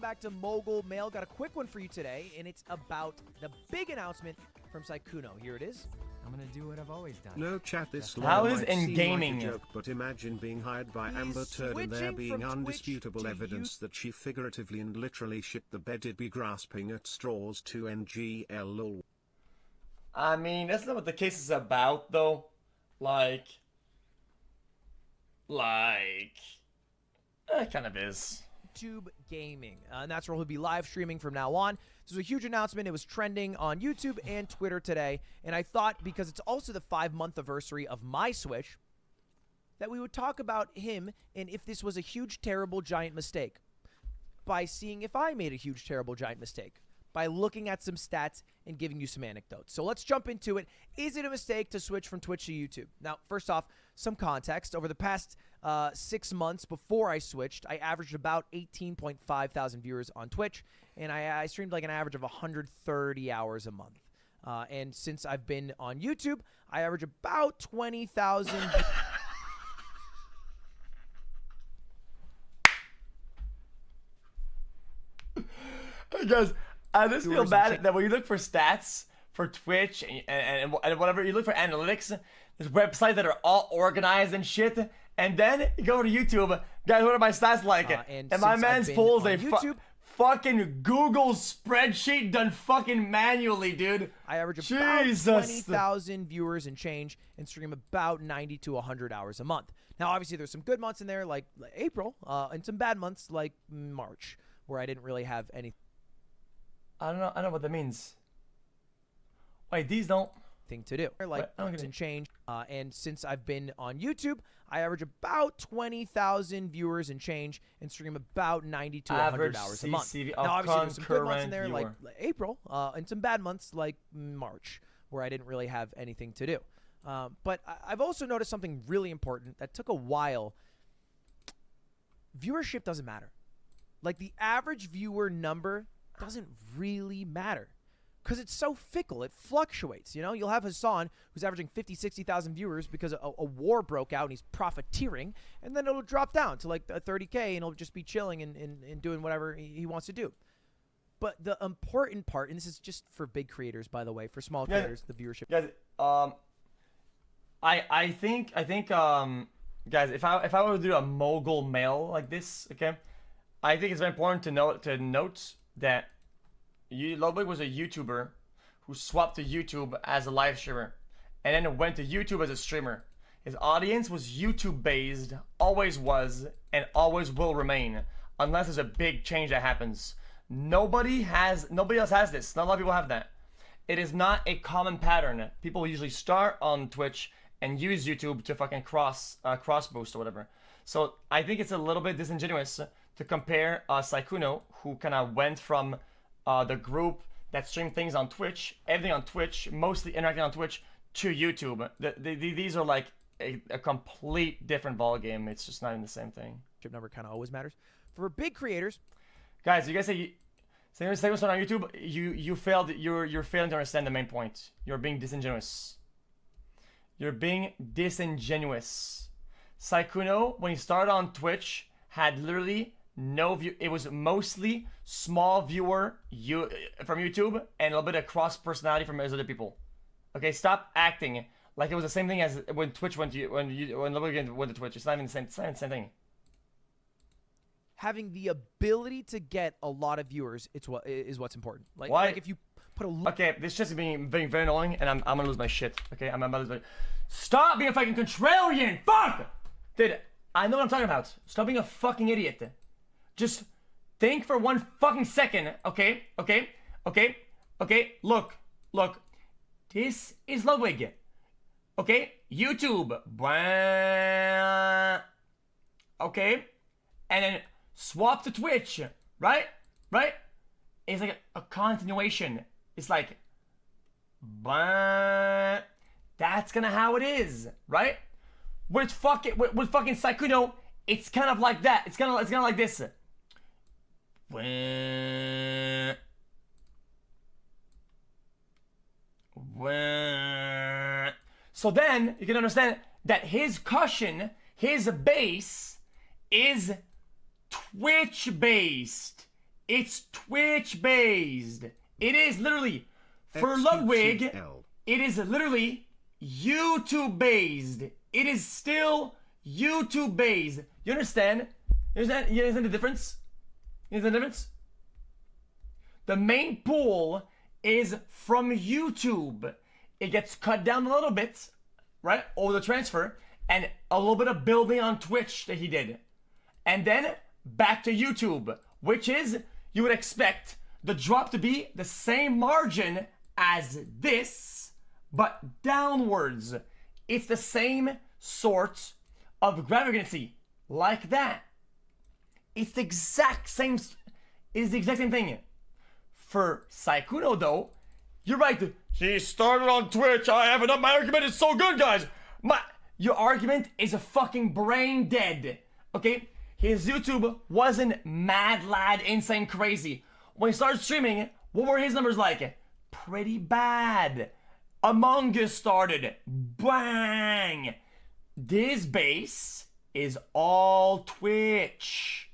back to Mogul Mail. Got a quick one for you today, and it's about the big announcement from xQc. Here it is. I'm gonna do what I've always done. No chat, this How line is might in seem gaming? like a joke, but imagine being hired by He's Amber Turd and there switching being from undisputable Twitch to evidence that she figuratively and literally shit the bed. It'd be grasping at straws to xqcL lol. I mean, that's not what the case is about, though. Like, it kind of is. YouTube Gaming. And that's where he'll be live streaming from now on. This was a huge announcement. It was trending on YouTube and Twitter today. And I thought, because it's also the 5-month anniversary of my Switch, that we would talk about him and if this was a huge, terrible, giant mistake. By seeing if I made a huge, terrible, giant mistake. By looking at some stats and giving you some anecdotes. So let's jump into it. Is it a mistake to switch from Twitch to YouTube? Now, first off, some context. Over the past 6 months before I switched, I averaged about 18.5 thousand viewers on Twitch, and I streamed like an average of 130 hours a month. And since I've been on YouTube, I average about 20,000. Hey guys, I just feel bad that when you look for stats for Twitch and whatever, you look for analytics, there's websites that are all organized and shit, and then you go to YouTube, guys, what are my stats like? And my man's pulls a fucking Google spreadsheet done fucking manually, dude. I average about 20,000 viewers and change and stream about 90 to 100 hours a month. Now, obviously, there's some good months in there like April and some bad months like March where I didn't really have any. I don't know what that means. Wait, these don't thing to do. Like and change. And since I've been on YouTube, I average about 20,000 viewers and change and stream about 90 to 100 hours a month. Now, obviously, there's some good months in there like April and some bad months like March where I didn't really have anything to do. But I've also noticed something really important that took a while. Viewership doesn't matter. Like the average viewer number doesn't really matter because it's so fickle. It fluctuates. You know, you'll have Hassan who's averaging 50, 60,000 viewers because a war broke out and he's profiteering, and then it'll drop down to like 30K and he'll just be chilling and doing whatever he wants to do. But the important part, and this is just for big creators, by the way, for small creators, the viewership. Guys, I think guys, if I were to do a mogul mail like this, okay, I think it's very important to note that Ludwig was a YouTuber who swapped to YouTube as a live streamer and then went to YouTube as a streamer. His audience was YouTube based, always was, and always will remain, unless there's a big change that happens. Nobody else has this. Not a lot of people have that. It is not a common pattern. People usually start on Twitch and use YouTube to fucking cross boost or whatever. So I think it's a little bit disingenuous to compare xQc, who kind of went from the group that streamed things on Twitch, everything on Twitch, mostly interacting on Twitch, to YouTube. These are like a complete different ballgame. It's just not even the same thing. Number kind of always matters. For big creators, guys, you guys say what's on YouTube. You failed. You're failing to understand the main point. You're being disingenuous. You're being disingenuous. xQc, when he started on Twitch, had literally no view. It was mostly small viewer from YouTube and a little bit of cross personality from his other people. Okay, stop acting like it was the same thing as when Twitch went to when Ludwig went to Twitch. It's not even the same. It's not even the same thing. Having the ability to get a lot of viewers, is what's important. Like if you put a okay, this just being very annoying, and I'm gonna lose my shit. Okay, I'm gonna lose my. Stop being a fucking contrarian. Fuck, dude. I know what I'm talking about. Stop being a fucking idiot. Just think for one fucking second, okay? Look. This is Ludwig. Okay? YouTube. Okay? And then swap to Twitch. Right? It's like a continuation. It's like that's kinda how it is, right? With fucking xQc, it's kind of like that. It's kind of like this. So then you can understand that his cushion, his base, is Twitch based. It's Twitch based. It is literally for xqcL. Ludwig. It is literally YouTube based. It is still YouTube based. You understand? You understand the difference? You understand the difference? The main pool is from YouTube. It gets cut down a little bit, right, over the transfer, and a little bit of building on Twitch that he did. And then back to YouTube, which is, you would expect the drop to be the same margin as this, but downwards. It's the same sort of gravity, like that. It's the exact same, thing. For Saikuno though, you're right. He started on Twitch. I haven't done my argument. It's so good, guys. Your argument is a fucking brain dead. Okay? His YouTube wasn't mad lad, insane, crazy. When he started streaming, what were his numbers like? Pretty bad. Among Us started. Bang! This base is all Twitch.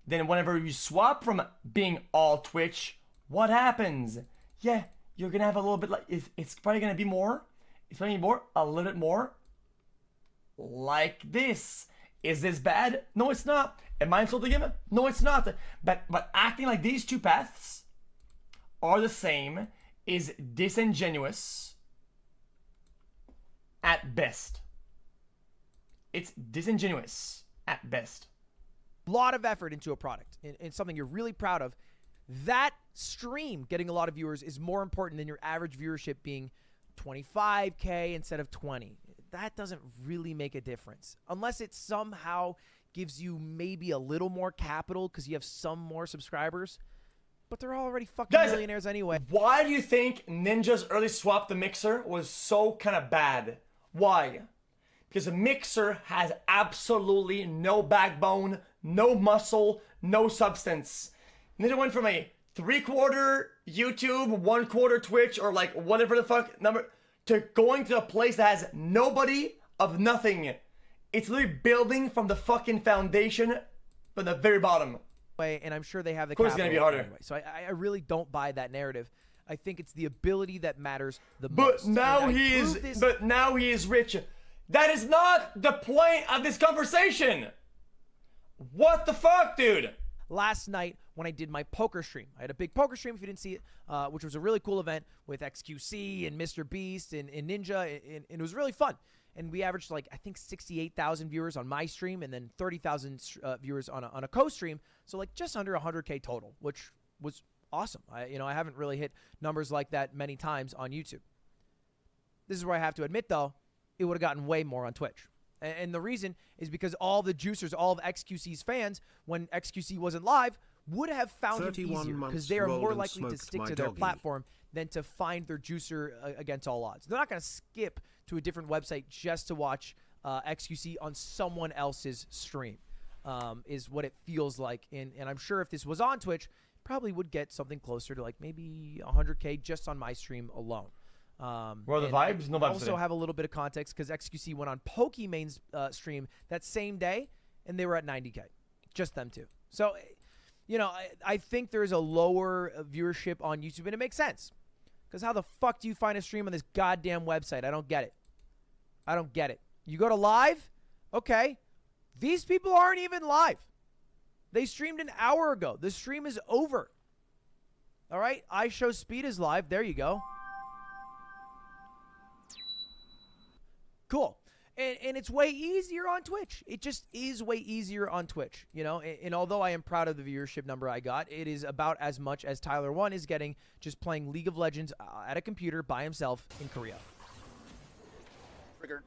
Then whenever you swap from being all Twitch, what happens? Yeah, you're gonna have a little bit like, it's probably gonna be more. It's probably gonna be more, a little bit more. Like this. Is this bad? No, it's not. Am I insulting him? No, it's not. But acting like these two paths are the same is disingenuous at best. It's disingenuous at best. Lot of effort into a product and something you're really proud of. That stream getting a lot of viewers is more important than your average viewership being 25K instead of 20. That doesn't really make a difference unless it somehow gives you maybe a little more capital because you have some more subscribers, but they're already fucking millionaires anyway. Why do you think Ninja's early swap to Mixer was so kind of bad? Why? Because Mixer has absolutely no backbone, no muscle, no substance. Ninja went from a 3/4 YouTube, 1/4 Twitch, or like whatever the fuck number, to going to a place that has nobody of nothing. It's literally building from the fucking foundation from the very bottom. And I'm sure they have the capital. Of course it's gonna be harder. Anyway. So I really don't buy that narrative. I think it's the ability that matters the most. But now he is rich. That is not the point of this conversation. What the fuck, dude? Last night when I did my poker stream, I had a big poker stream, if you didn't see it, which was a really cool event with xQc and Mr. Beast and Ninja, and it was really fun. And we averaged like, I think 68,000 viewers on my stream and then 30,000 viewers on a co-stream. So like just under 100K total, which was awesome. I haven't really hit numbers like that many times on YouTube. This is where I have to admit though, it would have gotten way more on Twitch. And the reason is because all the juicers, all of xQc's fans, when xQc wasn't live, would have found it easier because they are more likely to stick to their platform than to find their juicer against all odds. They're not going to skip to a different website just to watch xQc on someone else's stream, is what it feels like. And I'm sure if this was on Twitch, probably would get something closer to like maybe 100K just on my stream alone. Where are the vibes? No vibes. Also today. have a little bit of context because xQc went on Pokemon's stream that same day, and they were at 90K, just them two. So, I think there's a lower viewership on YouTube, and it makes sense. Because how the fuck do you find a stream on this goddamn website? I don't get it. You go to live? Okay. These people aren't even live. They streamed an hour ago. The stream is over. All right? iShowSpeed is live. There you go. Cool. And it's way easier on Twitch. It just is way easier on Twitch, and although I am proud of the viewership number I got, it is about as much as Tyler1 is getting just playing League of Legends at a computer by himself in Korea. Triggered.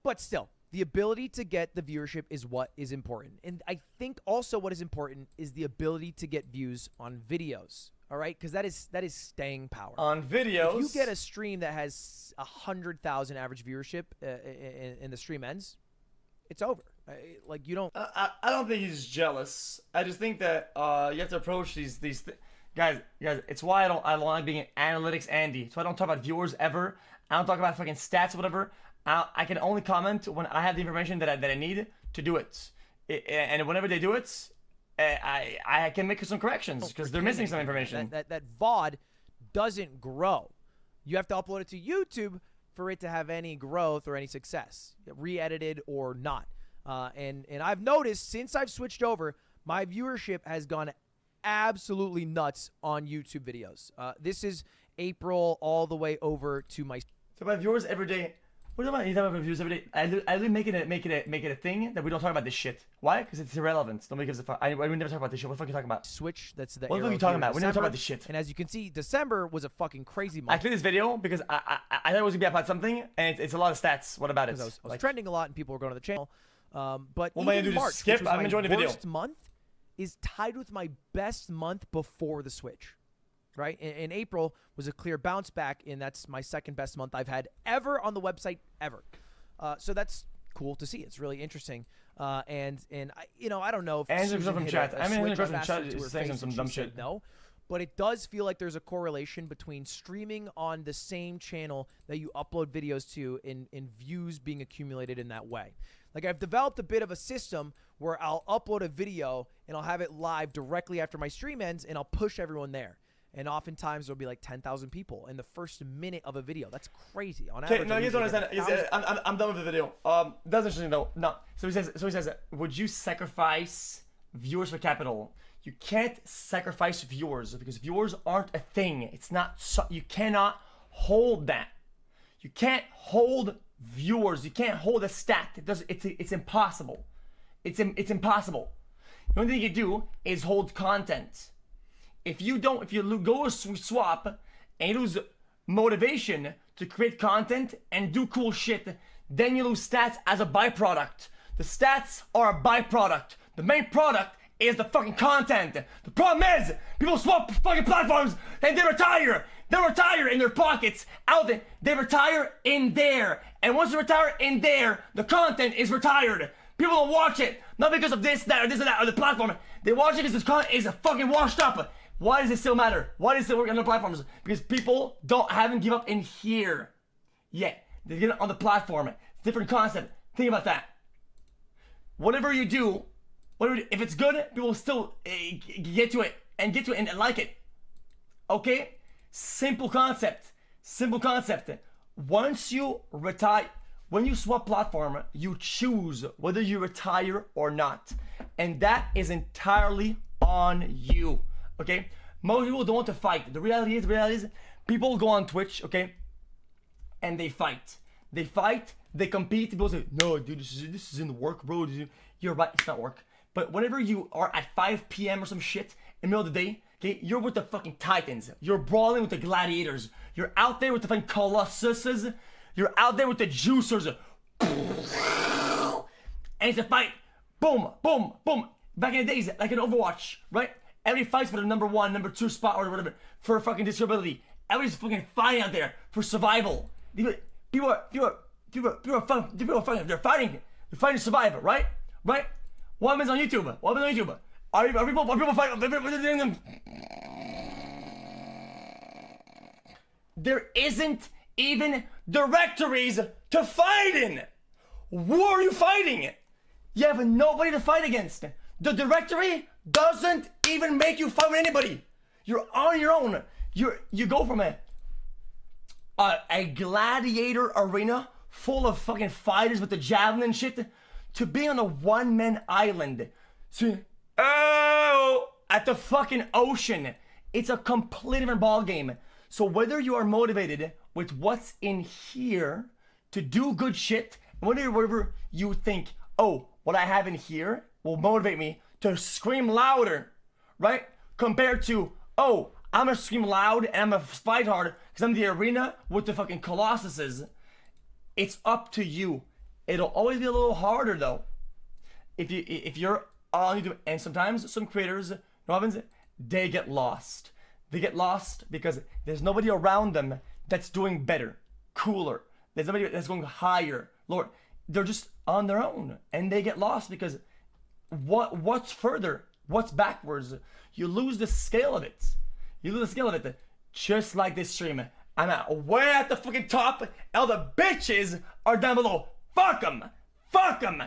But still, the ability to get the viewership is what is important. And I think also what is important is the ability to get views on videos. All right, because that is staying power. On videos, if you get a stream that has 100,000 average viewership and the stream ends, it's over. Like you don't. I don't think he's jealous. I just think that you have to approach these guys. It's why I don't like being an analytics Andy. So I don't talk about viewers ever. I don't talk about fucking stats or whatever. I can only comment when I have the information that I need to do it. And whenever they do it, I can make some corrections because they're missing some information. That VOD doesn't grow. You have to upload it to YouTube for it to have any growth or any success, re-edited or not. And I've noticed since I've switched over, my viewership has gone absolutely nuts on YouTube videos. This is April all the way over to my. So my viewers every day. What about you talk about views every day? I really make it a thing that we don't talk about this shit. Why? Because it's irrelevant. Nobody gives a fuck. We never talk about this shit. What the fuck are you talking about? Switch. That's the. What the fuck are you talking about? We never talk about this shit. And as you can see, December was a fucking crazy month. I clicked this video because I thought it was gonna be about something, and it's a lot of stats. What about it? I was trending a lot, and people were going to the channel. But what am I gonna do? March, Just skip? I'm enjoying the video. Worst month is tied with my best month before the Switch. Right? And April was a clear bounce back, and that's my second best month I've had ever on the website ever. So that's cool to see. It's really interesting. And I don't know if Andrew Susan from hit chat. a Andrew switch from on chat to her is saying face some and dumb she said shit. no, but it does feel like there's a correlation between streaming on the same channel that you upload videos to and views being accumulated in that way. Like I've developed a bit of a system where I'll upload a video and I'll have it live directly after my stream ends, and I'll push everyone there. And oftentimes there'll be like 10,000 people in the first minute of a video. That's crazy. On average, no, you don't understand. I'm done with the video. That's interesting though. No. So he says, would you sacrifice viewers for capital? You can't sacrifice viewers because viewers aren't a thing. It's not. You cannot hold that. You can't hold viewers. You can't hold a stat. It's impossible. It's impossible. The only thing you do is hold content. If you go a swap and you lose motivation to create content and do cool shit, then you lose stats as a byproduct. The stats are a byproduct. The main product is the fucking content. The problem is, people swap fucking platforms and they retire. They retire in their pockets. They retire in there. And once they retire in there, the content is retired. People don't watch it, not because of this, that, or the platform. They watch it because this content is fucking washed up. Why does it still matter? Why does it still work on the platforms? Because people haven't given up in here yet. They get it on the platform. It's a different concept. Think about that. Whatever you do, if it's good, people will still get to it and like it. Okay? Simple concept. Simple concept. Once you retire, when you swap platform, you choose whether you retire or not. And that is entirely on you. Okay? Most people don't want to fight. The reality is, people go on Twitch, okay? And they fight. They compete. People say, no, dude, this isn't work, bro. You're right, it's not work. But whenever you are at 5 p.m. or some shit in the middle of the day, okay, you're with the fucking Titans. You're brawling with the Gladiators. You're out there with the fucking Colossuses. You're out there with the Juicers. And it's a fight. Boom, boom, boom. Back in the days, like in Overwatch, right? Everybody fights for the number 1, number 2 spot or whatever for fucking disability. Everybody's fucking fighting out there for survival. People are fighting. They're fighting to survive, right? Right? What happens on YouTube? Are people fighting? There isn't even directories to fight in. Who are you fighting? You have nobody to fight against. The directory doesn't even make you fight with anybody. You're on your own. You go from a gladiator arena full of fucking fighters with the javelin and shit to being on a one-man island. So, at the fucking ocean. It's a completely different ball game. So whether you are motivated with what's in here to do good shit, and whatever you think, oh, what I have in here will motivate me to scream louder, right? Compared to, oh, I'm gonna scream loud and I'm gonna fight hard because I'm in the arena with the fucking Colossuses. It's up to you. It'll always be a little harder though. If you're on YouTube, and sometimes some creators, you know what happens? They get lost. They get lost because there's nobody around them that's doing better, cooler. There's nobody that's going higher, lower. They're just on their own, and they get lost because what's further? What's backwards? You lose the scale of it. You lose the scale of it. Just like this stream. I'm way at the fucking top, and all the bitches are down below. Fuck them. Fuck them.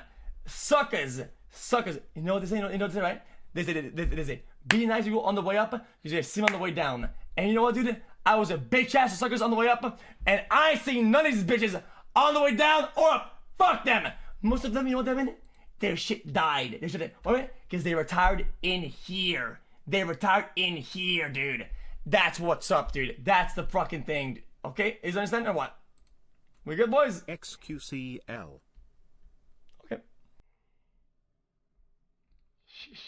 Suckers. Suckers. You know what they say? You know what they say, right? They say, be nice to people on the way up, because you see them on the way down. And you know what, dude? I was a bitch ass of suckers on the way up, and I ain't seen none of these bitches on the way down or up. Fuck them. Most of them, you know what that meant? Their shit died. Their shit, why? Because they retired in here. They retired in here, dude. That's what's up, dude. That's the fucking thing. Okay? Is you understand or what? We good, boys? xqcL. Okay. Sheesh.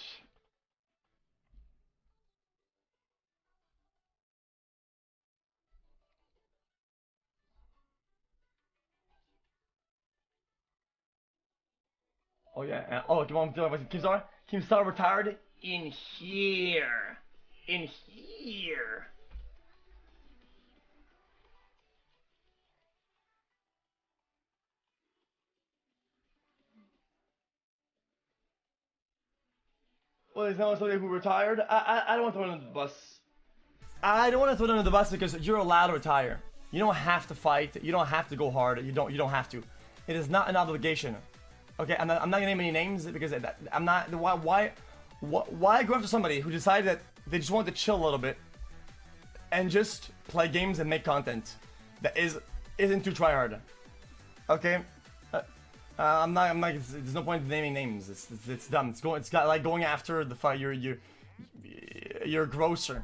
Oh yeah. Oh, come on, Keemstar. Keemstar retired in here. In here. Well, there's not somebody who retired. I don't want to throw him under the bus. I don't want to throw him under the bus because you're allowed to retire. You don't have to fight. You don't have to go hard. You don't have to. It is not an obligation. Okay, I'm not gonna name any names because I'm not. Why go after somebody who decided that they just wanted to chill a little bit and just play games and make content that isn't too tryhard? Okay, I'm not. There's no point in naming names. It's dumb. It's like going after the your grocer.